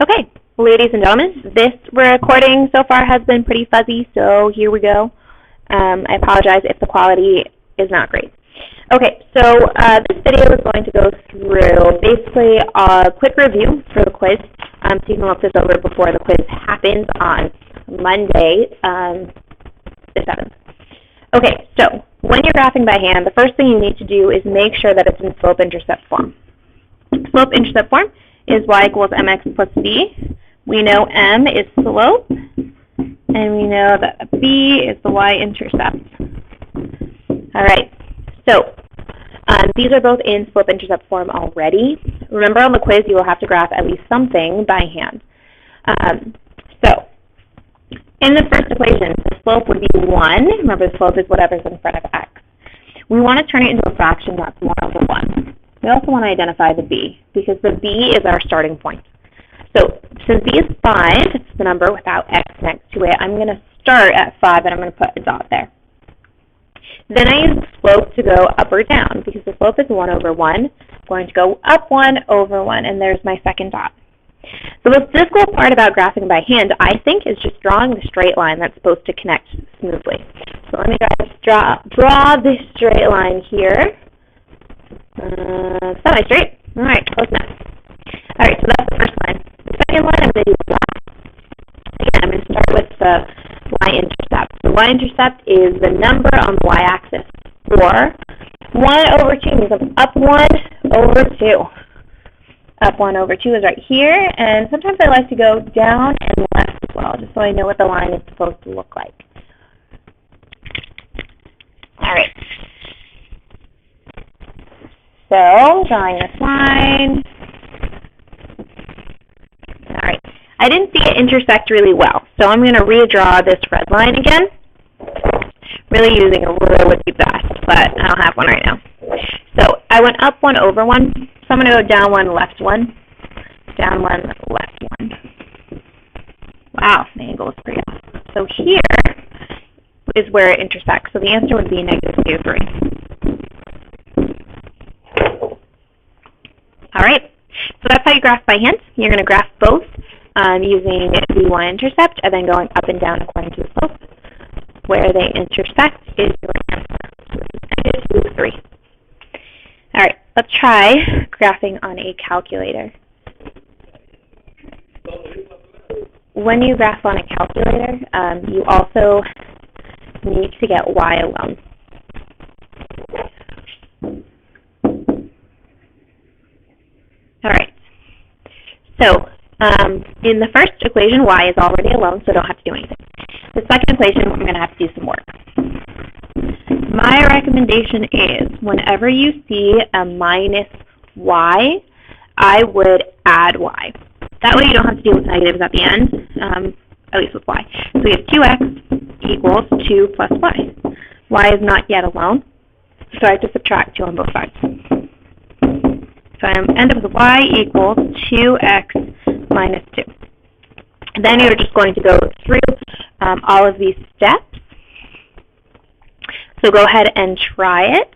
Okay, ladies and gentlemen, this recording so far has been pretty fuzzy, so here we go. I apologize if the quality is not great. Okay, so this video is going to go through basically a quick review for the quiz, so you can look this over before the quiz happens on Monday, the 7th. Okay, so when you're graphing by hand, the first thing you need to do is make sure that it's in slope-intercept form. Slope-intercept form is y equals mx plus b. We know m is slope, and we know that b is the y-intercept. All right, so these are both in slope-intercept form already. Remember, on the quiz, you will have to graph at least something by hand. So in the first equation, the slope would be 1. Remember, the slope is whatever's in front of x. We want to turn it into a fraction that's 1 over 1. We also want to identify the b, because the b is our starting point. So since b is 5, it's the number without x next to it, I'm going to start at 5, and I'm going to put a dot there. Then I use the slope to go up or down, because the slope is 1 over 1. I'm going to go up 1 over 1, and there's my second dot. The most difficult part about graphing by hand, I think, is just drawing the straight line that's supposed to connect smoothly. So let me draw this straight line here. Semi-straight. All right, close enough. All right, so that's the first line. The second line, I'm going to do last. Again, I'm going to start with the y-intercept. The y-intercept is the number on the y-axis, or 1 over 2 means I'm up 1 over 2. Up 1 over 2 is right here, and sometimes I like to go down and left as well, just so I know what the line is supposed to look like. All right. So, drawing this line. All right. I didn't see it intersect really well, so I'm going to redraw this red line again. Really using a ruler would be best, but I don't have one right now. So I went up 1 over 1, so I'm going to go down 1, left 1. Down 1, left 1. Wow, the angle is pretty off. So here is where it intersects. So the answer would be -2, 3. All right, so that's how you graph by hand. You're going to graph both using the y-intercept and then going up and down according to the slope. Where they intersect is your answer. So -2, 3. All right, let's try graphing on a calculator. When you graph on a calculator, you also need to get y alone. All right, so in the first equation, y is already alone, so don't have to do anything. The second equation, I'm going to have to do some work. My recommendation is whenever you see a minus y, I would add y. That way you don't have to deal with negatives at the end, at least with y. So we have 2x equals 2 plus y. Y is not yet alone, so I have to subtract 2 on both sides. So I end up with y equals 2x minus 2. And then you're just going to go through all of these steps. So go ahead and try it.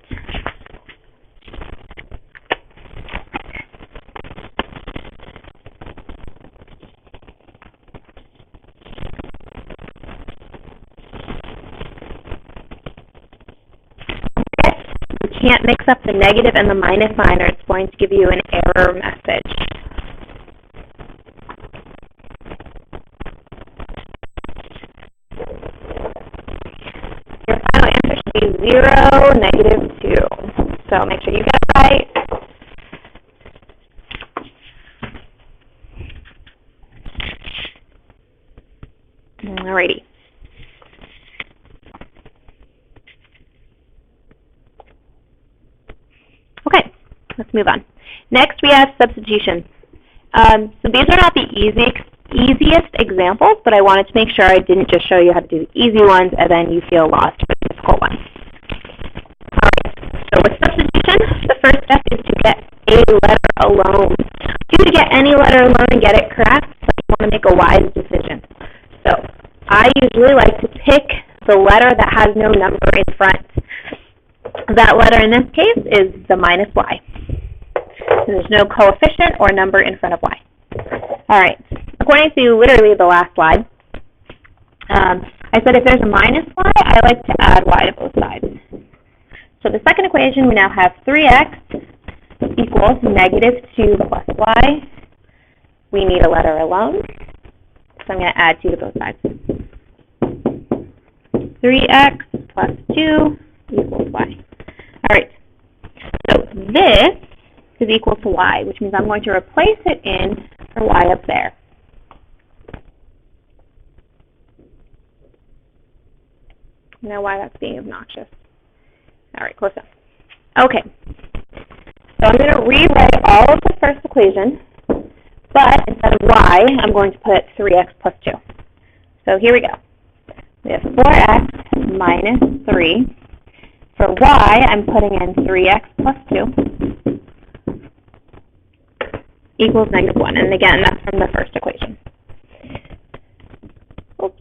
You can't mix up the negative and the minus sign, or it's going to give you an error message. Your final answer should be 0, -2. So make sure you get it right. Alrighty. Okay, let's move on. Next, we have substitution. So these are not the easiest examples, but I wanted to make sure I didn't just show you how to do the easy ones and then you feel lost with the difficult ones. All right, so with substitution, the first step is to get a letter alone. You can get any letter alone and get it correct, but you want to make a wise decision. So I usually like to pick the letter that has no number in front. That letter in this case is the minus y. There's no coefficient or number in front of y. All right, according to literally the last slide, I said if there's a minus y, I like to add y to both sides. So the second equation, we now have 3x equals negative 2 plus y. We need a letter alone, so I'm going to add 2 to both sides. 3x plus 2 equals y. All right, so this is equal to y, which means I'm going to replace it in for y up there. Now why that's being obnoxious. All right, close up. Okay, so I'm going to rewrite all of the first equation, but instead of y, I'm going to put 3x plus 2. So here we go. We have 4x minus 3. For y, I'm putting in 3x plus 2 equals negative 1. And again, that's from the first equation. Oops.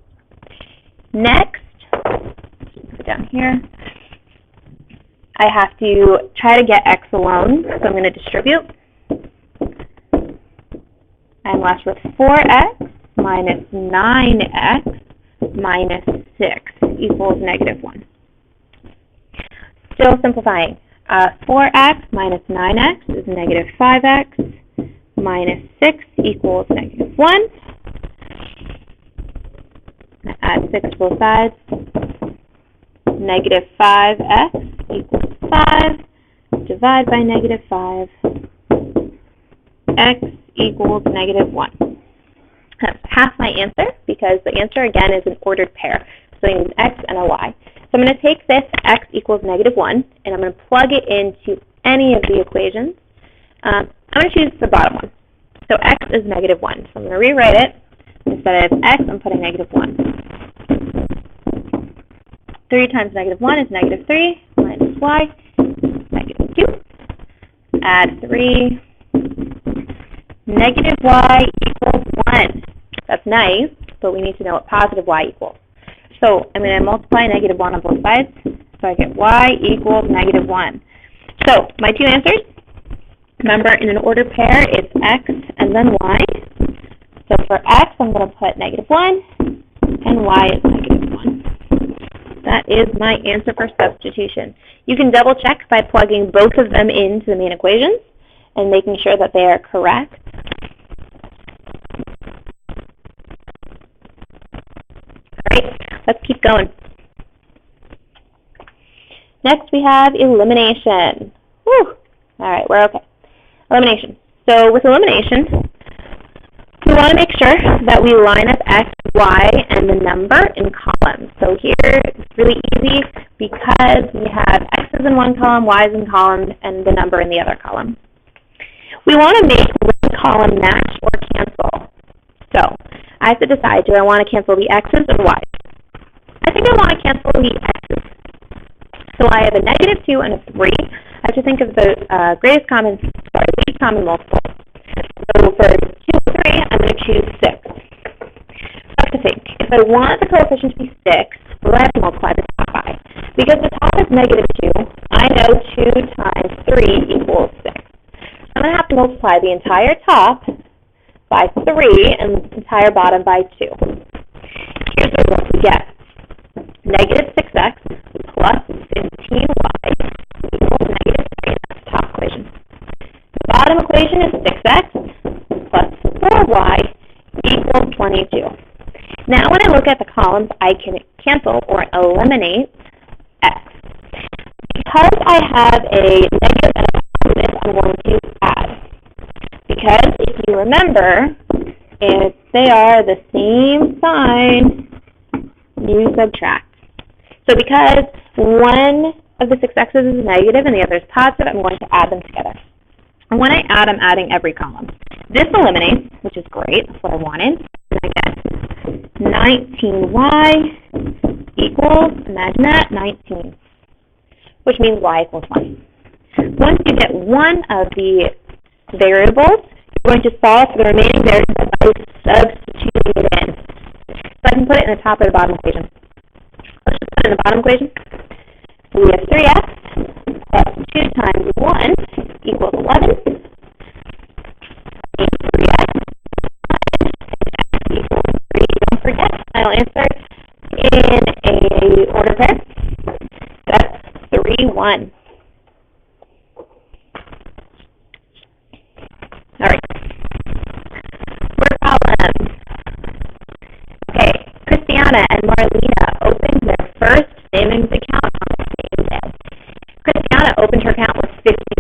Next, put it down here. I have to try to get x alone, so I'm going to distribute. I'm left with 4x minus 9x minus 6 equals negative 1. Still simplifying. 4x minus 9x is negative 5x minus 6 equals negative 1. Add 6 to both sides. Negative 5x equals 5. Divide by negative 5. X equals negative 1. That's half my answer because the answer, again, is an ordered pair. So I need an x and a y. So I'm going to take this x equals negative 1, and I'm going to plug it into any of the equations. I'm going to choose the bottom one. So x is negative 1. So I'm going to rewrite it. Instead of x, I'm putting negative 1. 3 times negative 1 is negative 3 minus y, negative 2. Add 3. Negative y equals 1. That's nice, but we need to know what positive y equals. So I'm going to multiply negative 1 on both sides, so I get y equals negative 1. So my two answers, remember in an ordered pair, it's x and then y. So for x, I'm going to put negative 1, and y is negative 1. That is my answer for substitution. You can double check by plugging both of them into the main equations and making sure that they are correct. All right, let's keep going. Next we have elimination. Whew. All right, we're okay. Elimination. So with elimination, we want to make sure that we line up x, y, and the number in columns. So here it's really easy because we have x's in one column, y's in column, and the number in the other column. We want to make one column match or cancel. So I have to decide, do I want to cancel the x's or y's? I think I want to cancel the x's. So I have a negative 2 and a 3. I have to think of the least common multiple. So for 2 and 3, I'm going to choose 6. So I have to think, if I want the coefficient to be 6, what do I have to multiply the top by? Because the top is negative 2, I know 2 times 3 equals 6. I'm going to have to multiply the entire top by 3 and the entire bottom by 2. Here's what we get. Negative 6x plus 15y equals negative 3. That's the top equation. The bottom equation is 6x plus 4y equals 22. Now when I look at the columns, I can cancel or eliminate x. Because I have a negative and a positive, I'm going to add. Because if you remember, if they are the same sign, you subtract. So because one of the 6x's is negative and the other is positive, I'm going to add them together. And when I add, I'm adding every column. This eliminates, which is great. That's what I wanted. And I get 19y equals, imagine that, 19, which means y equals 1. Once you get one of the variables, you're going to solve for the remaining variables by substituting it in. So I can put it in the top or the bottom equation. Let's just put it in the bottom equation. We have 3x plus 2 times 1 equals 11. 3x and forget, final answer in a order pair. That's 3-1. All right. Word problem. Okay, Christiana and Marlena opened their first savings account on the same day. Christiana opened her account with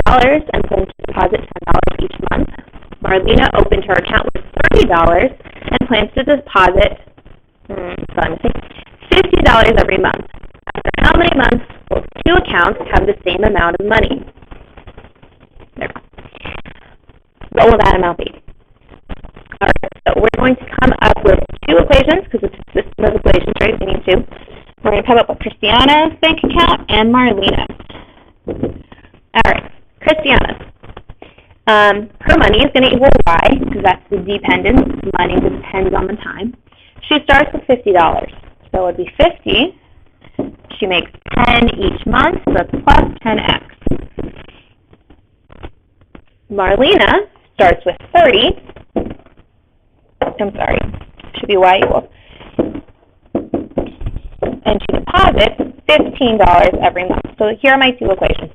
$50 and planned to deposit $10 each month. Marlena opened her account with $30 and plans to deposit $50 every month. After how many months will two accounts have the same amount of money? There. What will that amount be? All right, so we're going to come up with two equations because it's a system of equations, right? We need two. We're going to come up with Christiana's bank account and Marlena's. All right, Christiana's. Her money is going to equal Y because that's the dependence. Money depends on the time. She starts with $50, so it would be 50. She makes 10 each month, so that's plus 10x. Marlena starts with 30. I'm sorry, should be Y equals. And she deposits $15 every month. So here are my two equations.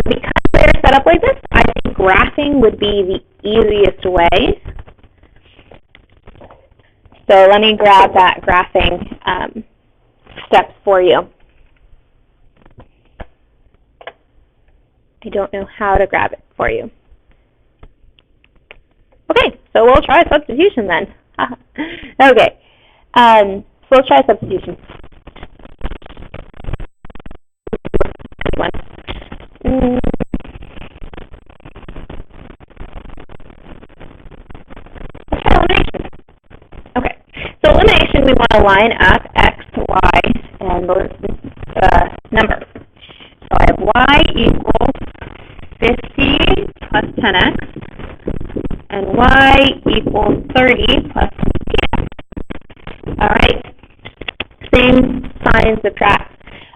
Because they're set up like this, I think graphing would be the easiest way. So let me grab that graphing steps for you. I don't know how to grab it for you. Okay, so we'll try substitution then. Okay, so let's try substitution. Let's try elimination. Okay, so elimination, we want to line up x, y, and the number. So I have y equals 50 plus 10x, and y equals 30 plus 50x. All right, same sign, subtract.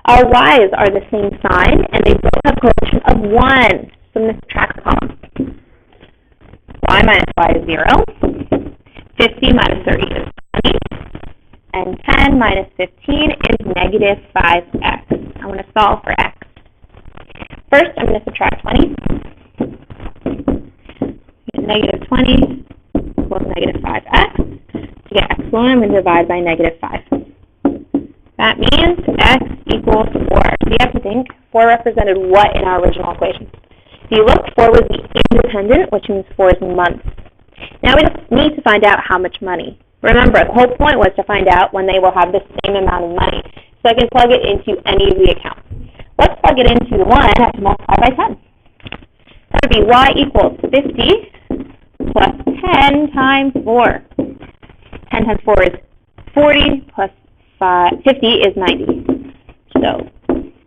Our y's are the same sign, and they both have coefficient of 1. So I'm going to subtract the column. Y minus y is 0. 50 minus 30 is 20. And 10 minus 15 is negative 5x. I want to solve for x. First, I'm going to subtract 20. Negative 20 equals negative 5x. To get x alone, I'm going to divide by negative 5. That means x equals 4. So you have to think 4 represented what in our original equation? If you look, 4 was the independent, which means 4 is months. Now we just need to find out how much money. Remember, the whole point was to find out when they will have the same amount of money. So I can plug it into any of the accounts. Let's plug it into the one I have to multiply by 10. That would be y equals 50 plus 10 times 4. 10 times 4 is 40 plus 50 is 90. So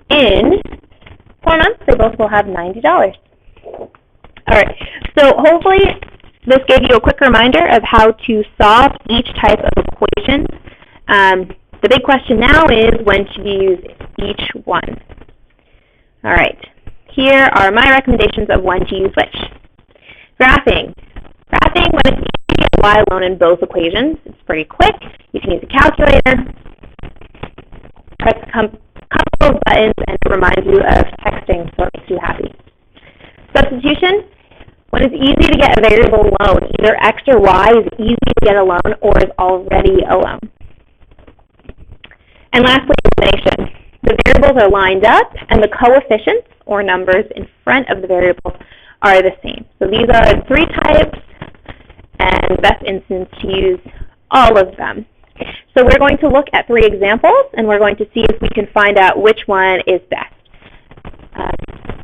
in 4 months, they both will have $90. All right. So hopefully this gave you a quick reminder of how to solve each type of equation. The big question now is when should you use each one? All right. Here are my recommendations of when to use which. Graphing. Graphing, when it's easy to get y alone in both equations, it's pretty quick. You can use a calculator. Press a couple of buttons and it reminds you of texting, so it makes you happy. Substitution, when it's easy to get a variable alone, either x or y is easy to get alone or is already alone. And lastly, elimination. The variables are lined up and the coefficients or numbers in front of the variables are the same. So these are 3 types and the best instance to use all of them. So we're going to look at 3 examples, and we're going to see if we can find out which one is best,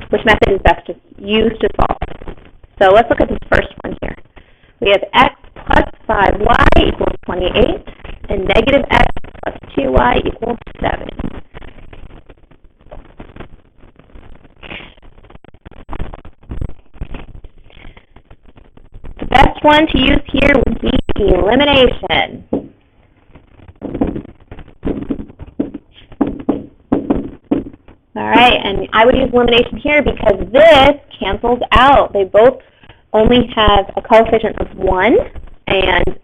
which method is best to use to solve it. So let's look at this first one here. We have x plus 5y equals 28, and negative x plus 2y equals 7. The best one to use here would be elimination. All right, and I would use elimination here because this cancels out. They both only have a coefficient of 1, and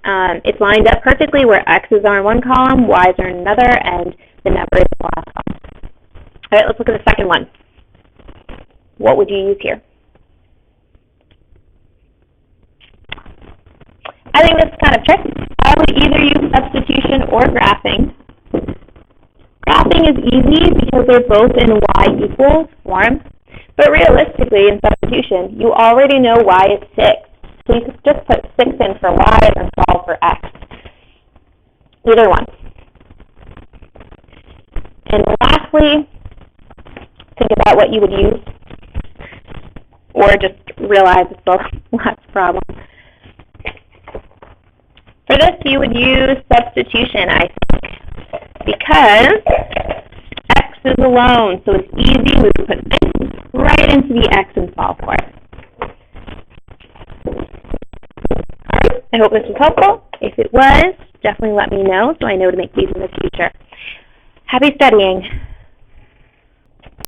It's lined up perfectly where x's are in one column, y's are in another, and the number is in the last column. All right, let's look at the second one. What would you use here? I think this is kind of tricky. I would either use substitution or graphing. Graphing is easy because they're both in y equals form, but realistically in substitution, you already know y is 6. So you could just put 6 in for y and solve for x. Either one. And lastly, think about what you would use, or just realize it's the last problem. For this, you would use substitution, I think, because x is alone, so it's easy. We would put this right into the x and solve for it. All right, I hope this was helpful. If it was, definitely let me know so I know to make these in the future. Happy studying.